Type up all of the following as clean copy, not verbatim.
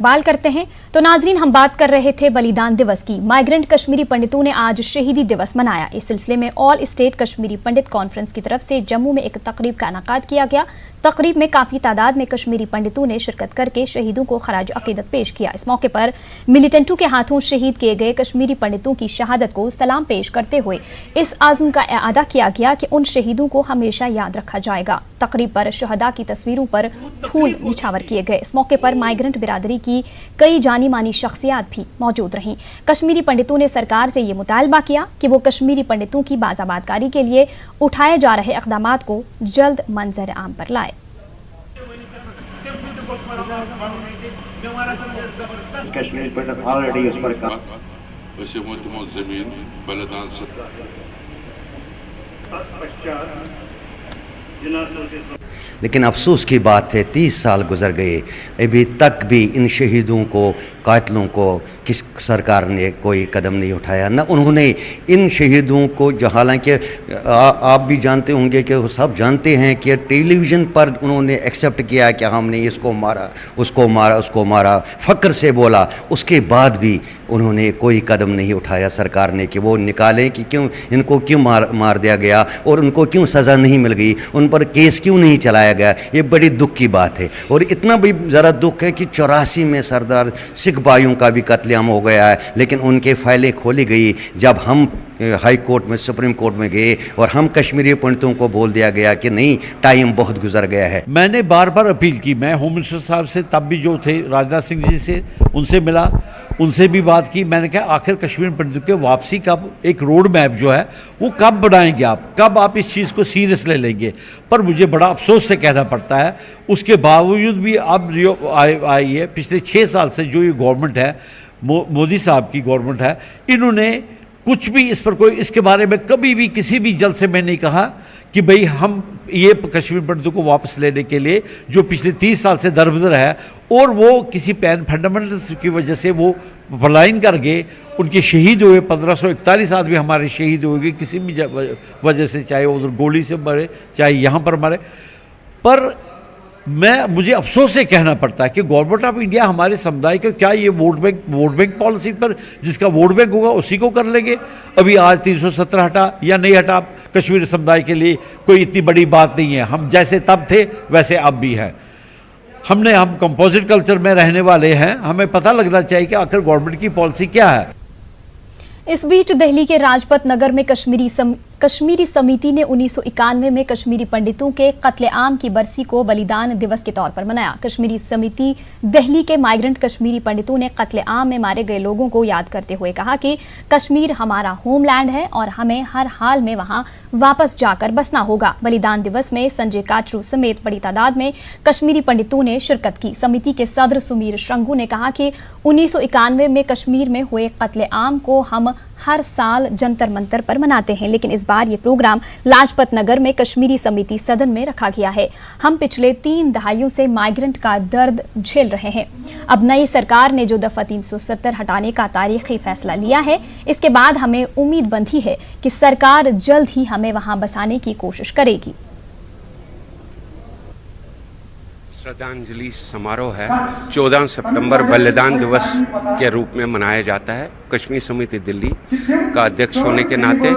बाल करते हैं तो नाजरीन, हम बात कर रहे थे बलिदान दिवस की। माइग्रेंट कश्मीरी पंडितों ने आज शहीदी दिवस मनाया। इस सिलसिले में ऑल स्टेट कश्मीरी पंडित कॉन्फ्रेंस की तरफ से जम्मू में एक तकरीब का इनेकाद किया गया। तकरीब में काफी तादाद में कश्मीरी पंडितों ने शिरकत करके शहीदों को खराज अकीदत पेश किया। इस मौके पर मिलिटेंटों के हाथों शहीद किए गए कश्मीरी पंडितों की शहादत को सलाम पेश करते हुए इस आज़म का अदा किया गया कि उन शहीदों को हमेशा याद रखा जाएगा। तकरीब पर शहदा की तस्वीरों पर फूल निछावर किए गए। इस मौके पर माइग्रेंट बिरादरी की कई जानी मानी शख्सियात भी मौजूद रहीं। कश्मीरी पंडितों ने सरकार से ये मुतालबा किया कि वो कश्मीरी पंडितों की बाज़ाबादकारी के लिए उठाए जा रहे इक़दामात को जल्द मंजर आम पर लाए। कश्मीरी पंडित ऑलरेडी उस पर लेकिन अफसोस की बात है 30 साल गुजर गए, अभी तक भी इन शहीदों को, कातिलों को किस सरकार ने कोई कदम नहीं उठाया। न उन्होंने इन शहीदों को, जो हालांकि आप भी जानते होंगे कि वो सब जानते हैं कि टेलीविज़न पर उन्होंने एक्सेप्ट किया कि हमने इसको मारा, उसको मारा, उसको मारा, फ़क्र से बोला। उसके बाद भी उन्होंने कोई कदम नहीं उठाया सरकार ने कि वो निकालें कि क्यों इनको क्यों मार दिया गया और उनको क्यों सज़ा नहीं मिल गई, उन पर केस क्यों नहीं चलाया गया। ये बड़ी दुख की बात है। और इतना भी ज़रा दुख है कि 84 में सरदार सिख भाइयों का भी कत्लेआम हो गया है, लेकिन उनके फाइलें खोली गई जब हम हाई कोर्ट में, सुप्रीम कोर्ट में गए और हम कश्मीरी पंडितों को बोल दिया गया कि नहीं, टाइम बहुत गुजर गया है। मैंने बार बार अपील की, मैं होम मिनिस्टर साहब से, तब भी जो थे राजनाथ सिंह जी से, उनसे मिला, उनसे भी बात की। मैंने कहा आखिर कश्मीर पंडितों के वापसी कब, एक रोड मैप जो है वो कब बनाएंगे आप, कब आप इस चीज़ को सीरियस ले लेंगे। पर मुझे बड़ा अफसोस से कहना पड़ता है, उसके बावजूद भी अब आई है पिछले 6 साल से जो ये गवर्नमेंट है, मोदी साहब की गवर्नमेंट है, इन्होंने कुछ भी इस पर कोई, इसके बारे में कभी भी किसी भी जल से मैं नहीं कहा कि भाई हम ये कश्मीर पंडितों को वापस लेने के लिए जो पिछले 30 साल से दरबदर है, और वो किसी पैन फंडामेंटल्स की वजह से वो पलायन कर गए, उनके शहीद हुए। 1541 आदमी हमारे शहीद हो गए किसी भी वजह से, चाहे उधर गोली से मरे, चाहे यहाँ पर मरे। पर मुझे अफसोस से कहना पड़ता है कि गवर्नमेंट ऑफ इंडिया हमारे समुदाय को क्या ये वोट बैंक पॉलिसी पर, जिसका वोट बैंक होगा उसी को कर लेंगे। अभी आज 370 हटा या नहीं हटा, कश्मीर समुदाय के लिए कोई इतनी बड़ी बात नहीं है। हम जैसे तब थे वैसे अब भी हैं। हम कंपोजिट कल्चर में रहने वाले हैं, हमें पता लगना चाहिए कि आखिर गवर्नमेंट की पॉलिसी क्या है। इस बीच दिल्ली के राजपथ नगर में कश्मीरी समिति ने 1991 में कश्मीरी पंडितों के कत्लेआम की बरसी को बलिदान दिवस के तौर पर मनाया। कश्मीरी समिति दिल्ली के माइग्रेंट कश्मीरी पंडितों ने कत्लेआम में मारे गए लोगों को याद करते हुए कहा कि कश्मीर हमारा होमलैंड है और हमें हर हाल में वहां वापस जाकर बसना होगा। बलिदान दिवस में संजय काचरू समेत बड़ी तादाद में कश्मीरी पंडितों ने शिरकत की। समिति के सदर सुमीर शंगू ने कहा कि 1991 में कश्मीर में हुए कत्लेआम को हम हर साल जंतर मंतर पर मनाते हैं, लेकिन इस बार ये प्रोग्राम लाजपत नगर में कश्मीरी समिति सदन में रखा गया है। हम पिछले 3 दहाइयों से माइग्रेंट का दर्द झेल रहे हैं। अब नई सरकार ने जो दफा 370 हटाने का तारीखी फैसला लिया है, इसके बाद हमें उम्मीद बंधी है कि सरकार जल्द ही हमें वहां बसाने की कोशिश करेगी। श्रद्धांजलि समारोह है, 14 सितंबर बलिदान दिवस के रूप में मनाया जाता है। कश्मीर समिति दिल्ली का अध्यक्ष होने के नाते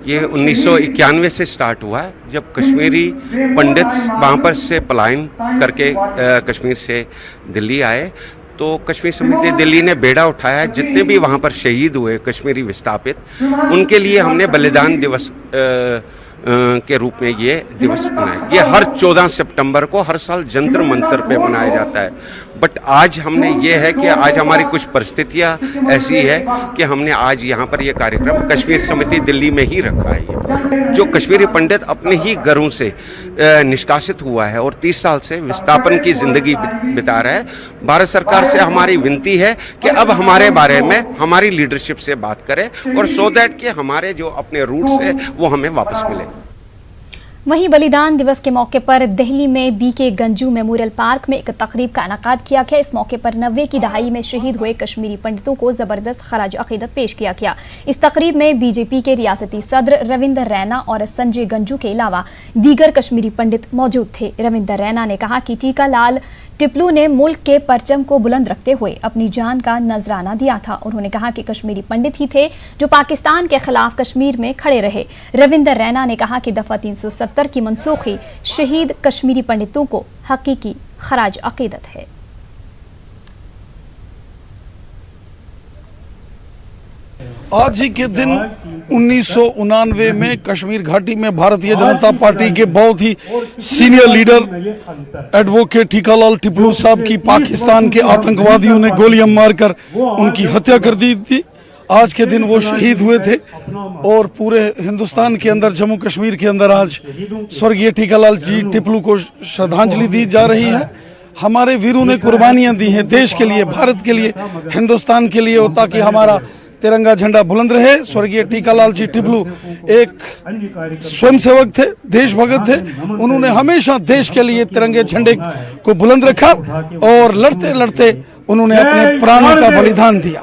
ये 1991 से स्टार्ट हुआ है, जब कश्मीरी पंडित वहाँ पर से पलायन करके कश्मीर से दिल्ली आए। तो कश्मीर समिति दिल्ली ने बेड़ा उठाया, जितने भी वहाँ पर शहीद हुए कश्मीरी विस्थापित, उनके लिए हमने बलिदान दिवस के रूप में ये दिवस मनाया। ये हर 14 सितंबर को हर साल जंतर मंतर पे मनाया जाता है। बट आज हमने ये है कि आज हमारी कुछ परिस्थितियाँ ऐसी है कि हमने आज यहाँ पर ये कार्यक्रम कश्मीर समिति दिल्ली में ही रखा है। जो कश्मीरी पंडित अपने ही घरों से निष्कासित हुआ है और 30 साल से विस्थापन की जिंदगी बिता रहा है, भारत सरकार से हमारी विनती है कि अब हमारे बारे में हमारी लीडरशिप से बात करें और सो दैट कि हमारे जो अपने रूट्स है वो हमें वापस मिले। वहीं बलिदान दिवस के मौके पर दिल्ली में बीके गंजू मेमोरियल पार्क में एक तकरीब का इनेकाद किया गया। इस मौके पर 90 की दहाई में शहीद हुए कश्मीरी पंडितों को जबरदस्त खराज अकीदत पेश किया गया। इस तकरीब में बीजेपी के रियासती सदर रविंदर रैना और संजय गंजू के अलावा दीगर कश्मीरी पंडित मौजूद थे। रविंदर रैना ने कहा कि टिप्लू ने मुल्क के परचम को बुलंद रखते हुए अपनी जान का नजराना दिया था। उन्होंने कहा कि कश्मीरी पंडित ही थे जो पाकिस्तान के खिलाफ कश्मीर में खड़े रहे। रविंदर रैना ने कहा कि दफा 370 की मनसूखी शहीद कश्मीरी पंडितों को हकीकी खराज अकीदत है। आज ही के दिन 1999 में कश्मीर घाटी में भारतीय जनता पार्टी के बहुत ही सीनियर लीडर एडवोकेट ठीकालाल टिप्लू साहब की पाकिस्तान के आतंकवादियों ने गोलियां मारकर उनकी हत्या कर दी थी। आज के दिन वो शहीद हुए थे और पूरे हिंदुस्तान के अंदर, जम्मू कश्मीर के अंदर आज स्वर्गीय ठीकालाल जी टिप्लू को श्रद्धांजलि दी जा रही है। हमारे वीरों ने कुर्बानियां दी हैं देश के लिए, भारत के लिए, हिंदुस्तान के लिए, ताकि हमारा तिरंगा झंडा बुलंद रहे। स्वर्गीय ठीकालाल जी टिप्लू एक स्वयंसेवक थे, देशभक्त थे। उन्होंने हमेशा देश के लिए तिरंगे झंडे को बुलंद रखा और लड़ते लड़ते उन्होंने अपने प्राणों का बलिदान दिया।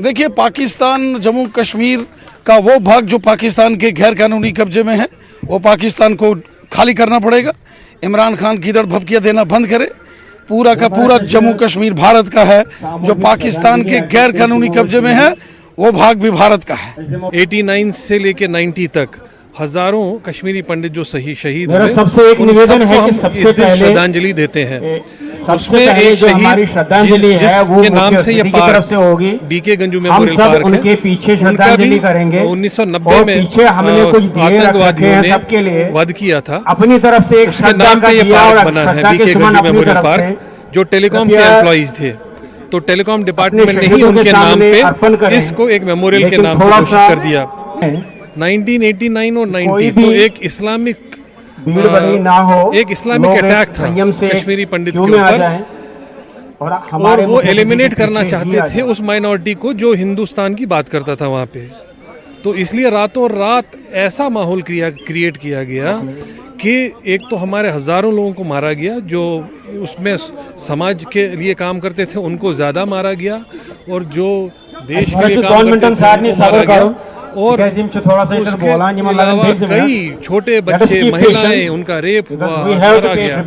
देखिए, पाकिस्तान जम्मू कश्मीर का वो भाग जो पाकिस्तान के गैर कानूनी कब्जे में है, वो पाकिस्तान को खाली करना पड़ेगा। इमरान खान की दर भपकियां देना बंद करे। पूरा का पूरा जम्मू कश्मीर भारत का है। जो पाकिस्तान के गैर कानूनी कब्जे में है, वो भाग भी भारत का है। 89 से लेके 90 तक हजारों कश्मीरी पंडित जो शहीद हुए, सबसे एक निवेदन है कि सबसे पहले श्रद्धांजलि देते हैं। उसमें एक जो हमारी श्रद्धांजलि है वो नाम से ये तरफ से होगी। डीके गंजू हम मेमोरियल सब पार्क उनके पीछे श्रद्धांजलि करेंगे। 1990 में पीछे हमने कुछ दिए रखे हैं सबके लिए, वध किया था। अपनी तरफ से एक उसके नाम पे ये पार्क बना है, डीके गंजू मेमोरियल पार्क, जो टेलीकॉम के एम्प्लॉइज थे। तो टेलीकॉम डिपार्टमेंट ने ही उनके नाम पे इसको एक मेमोरियल के नाम से घोषित कर दिया। 1989 और 90 तो एक इस्लामिक ना हो, एक इस्लामिक अटैक था कश्मीरी पंडित के ऊपर, और वो एलिमिनेट करना चाहते थे उस माइनॉरिटी को जो हिंदुस्तान की बात करता था वहाँ पे। तो इसलिए रातों रात ऐसा माहौल क्रिएट किया गया कि एक तो हमारे हजारों लोगों को मारा गया जो उसमें समाज के लिए काम करते थे, उनको ज्यादा मारा गया, और जो देश के लिए काम करते थे उनको मारा गया। और उसके अलावा कई छोटे बच्चे, महिलाएं, उनका रेप हुआ, मारा गया।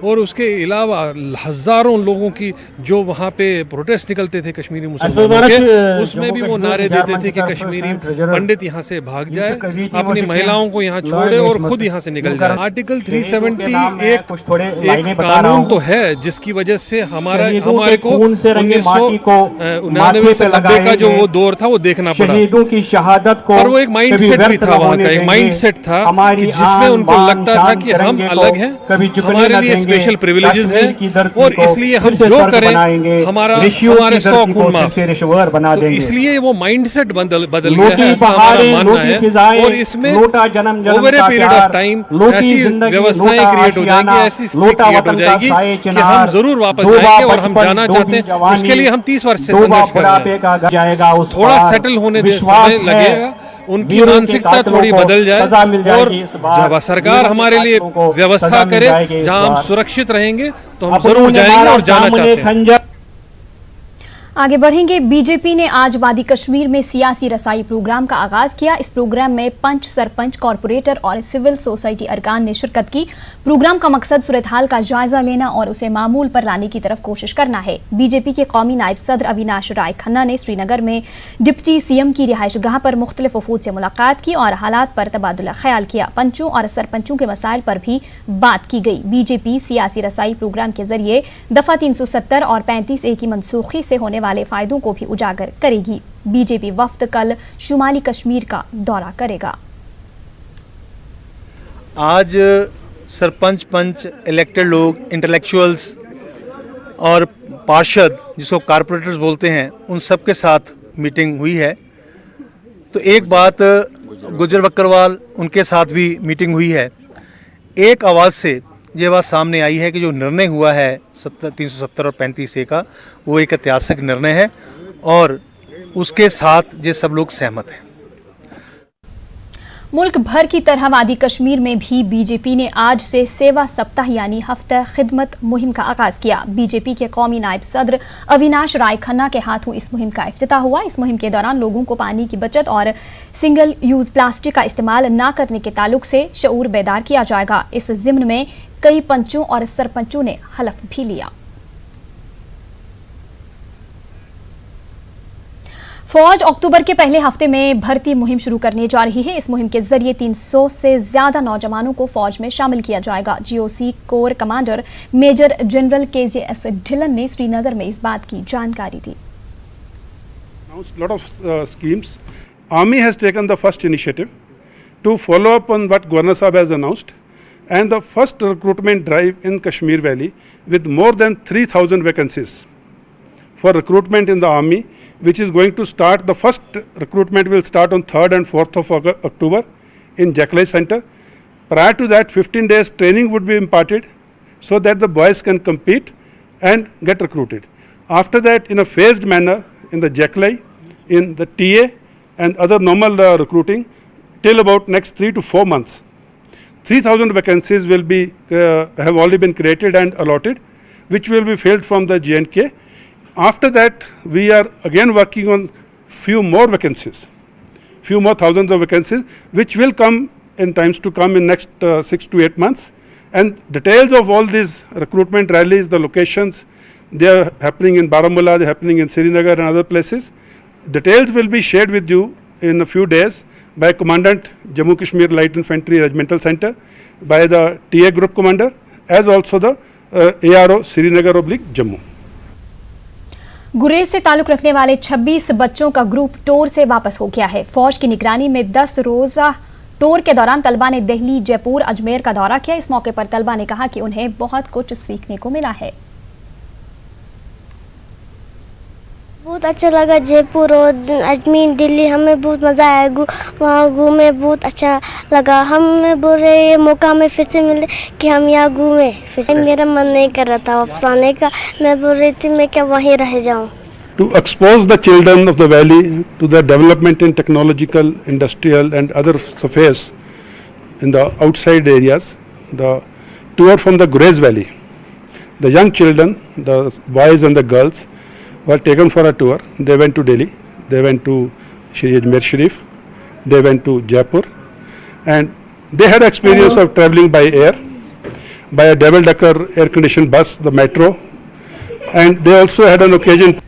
और उसके अलावा हजारों लोगों की जो वहाँ पे प्रोटेस्ट निकलते थे कश्मीरी मुसलमानों के, उसमें भी वो नारे देते थे कि कश्मीरी पंडित यहाँ से भाग जाए, अपनी महिलाओं को यहाँ छोड़े और खुद यहाँ से निकल जाए। आर्टिकल 370 एक कानून तो है जिसकी वजह से हमारे को 1999 से 90 का जो वो दौर था वो देखना पड़ा। और वो एक माइंड सेट भी था, वहाँ का एक माइंड सेट था कि जिसमें उनको लगता था कि हम अलग हैं, हमारे लिए स्पेशल प्रिविलेजेस हैं, और इसलिए हम जो करें हमारे 100 खून माफ। तो इसलिए वो माइंड सेट बदल गया है, ऐसा हमारा मानना है। और इसमें over a period of time ऐसी व्यवस्थाएं क्रिएट हो जाएंगी, ऐसी स्थिति क्रिएट हो जाएगी कि हम जरूर वापस जाएंगे, और हम जाना चाहते हैं। उसके लिए हम 30 वर्ष से संघर्ष कर रहे हैं। थोड़ा सेटल होने में समय लगेगा, उनकी मानसिकता थोड़ी बदल जाए, और जब सरकार हमारे लिए व्यवस्था करे जहां हम सुरक्षित रहेंगे तो हम जरूर जाएंगे और जाना चाहते हैं। आगे बढ़ेंगे। बीजेपी ने आज वादी कश्मीर में सियासी रसाई प्रोग्राम का आगाज किया। इस प्रोग्राम में पंच, सरपंच, कॉरपोरेटर और सिविल सोसाइटी अरकान ने शिरकत की। प्रोग्राम का मकसद सूरत हाल का जायजा लेना और उसे मामूल पर लाने की तरफ कोशिश करना है। बीजेपी के कौमी नायब सदर अविनाश राय खन्ना ने श्रीनगर में डिप्टी सीएम की रिहाइशगाह पर मुख्तलिफ वफूद से मुलाकात की और हालात पर तबादुला ख्याल किया। पंचों और सरपंचों के मसाइल पर भी बात की गई। बीजेपी सियासी रसाई प्रोग्राम के जरिए दफा 370 और 35A की मनसूखी से होने वाले फायदों को भी उजागर करेगी। बीजेपी वफ्द कल शुमाली कश्मीर का दौरा करेगा। आज सरपंच, पंच, इलेक्टेड लोग, इंटेलेक्चुअल्स और पार्षद, जिसको कारपोरेटर्स बोलते हैं, उन सब के साथ मीटिंग हुई है। तो एक बात गुजर बकरवाल, उनके साथ भी मीटिंग हुई है। एक आवाज़ से ये बात सामने आई है कि जो निर्णय हुआ है 370 और 35A का, वो एक ऐतिहासिक निर्णय है और उसके साथ ये सब लोग सहमत हैं। मुल्क भर की तरह वादी कश्मीर में भी बीजेपी ने आज से सेवा सप्ताह यानी हफ्ता खिदमत मुहिम का आगाज किया। बीजेपी के कौमी नायब सदर अविनाश राय खन्ना के हाथों इस मुहिम का इफ्तिताह हुआ। इस मुहिम के दौरान लोगों को पानी की बचत और सिंगल यूज प्लास्टिक का इस्तेमाल न करने के ताल्लुक से शऊर बेदार किया जाएगा। इस जिम्न में कई पंचों और सरपंचों ने हलफ भी लिया। फौज अक्टूबर के पहले हफ्ते में भर्ती मुहिम शुरू करने जा रही है। इस मुहिम के जरिए 300 से ज्यादा नौजवानों को फौज में शामिल किया जाएगा। GOC corps commander major general KJS Dhillon ने श्रीनगर में इस बात की जानकारी दी। Lot of schemes. Army has taken the first initiative to follow up on what Governor Sahab has announced, and the first recruitment drive in Kashmir Valley with more than 3,000 vacancies for recruitment in the army, which is going to start. The first recruitment will start on 3rd and 4th of October in Jaklai Center. Prior to that, 15 days training would be imparted so that the boys can compete and get recruited. After that, in a phased manner, in the Jaklai, in the TA and other normal recruiting, till about next 3 to 4 months. 3,000 vacancies will be have already been created and allotted, which will be filled from the J&K. After that, we are again working on few more vacancies, few more thousands of vacancies, which will come in times to come in next 6 to 8 months. And details of all these recruitment rallies, the locations, they are happening in Baramulla, they are happening in Srinagar and other places. Details will be shared with you in a few days by Commandant Jammu Kashmir Light Infantry Regimental Center, by the TA Group Commander, as also the ARO Srinagar/Jammu. गुरेज से ताल्लुक रखने वाले 26 बच्चों का group tour से वापस हो गया है। फौज की निगरानी में 10 रोजा टूर के दौरान तलबा ने दिल्ली, जयपुर, अजमेर का दौरा किया। इस मौके पर तलबा ने कहा कि उन्हें बहुत कुछ सीखने को मिला है। बहुत अच्छा लगा जयपुर और अजमेर, दिल्ली, हमें बहुत मज़ा आया। वहाँ घूमे, बहुत अच्छा लगा। हमें बोल रहे ये मौका हमें फिर से मिले कि हम यहाँ घूमे। फिर से मेरा मन नहीं कर रहा था वापस आने का। मैं बोल रही थी मैं क्या वहीं रह जाऊँ। To expose the children of the valley to the development in technological, industrial and other affairs in the outside areas, the tour from the Gurez Valley, the young children, the boys and the girls were taken for a tour. They went to Delhi, they went to Shri Ajmer Sharif, they went to Jaipur, and they had experience of travelling by air, by a double-decker air-conditioned bus, the metro, and they also had an occasion.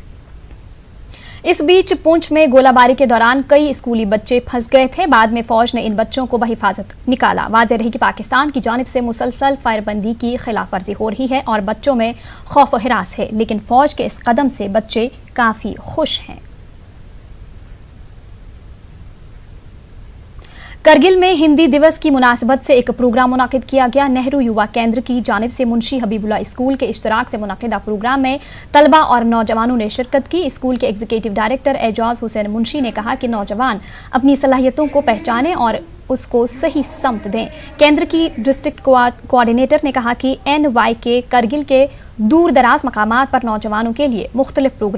इस बीच पुंछ में गोलाबारी के दौरान कई स्कूली बच्चे फंस गए थे। बाद में फौज ने इन बच्चों को बहिफाजत निकाला। वाज़ेह रही कि पाकिस्तान की जानिब से मुसलसल फायरबंदी की खिलाफ वर्जी हो रही है और बच्चों में खौफ व हिरास है, लेकिन फौज के इस कदम से बच्चे काफी खुश हैं। करगिल में हिंदी दिवस की मुनासिबत से एक प्रोग्राम मुनाकिद किया गया। नेहरू युवा केंद्र की जानिब से मुंशी हबीबुल्लाह स्कूल के इश्तराक से मुनाकिदा प्रोग्राम में तलबा और नौजवानों ने शिरकत की। स्कूल के एग्जीक्यूटिव डायरेक्टर एजाज हुसैन मुंशी ने कहा कि नौजवान अपनी सलाहियतों को पहचानें और उसको सही समत दें। केंद्र की डिस्ट्रिक्ट कोऑर्डिनेटर ने कहा कि NYK करगिल के दूर दराज मकामात पर नौजवानों के लिए मुख्तलिफ प्रोग्राम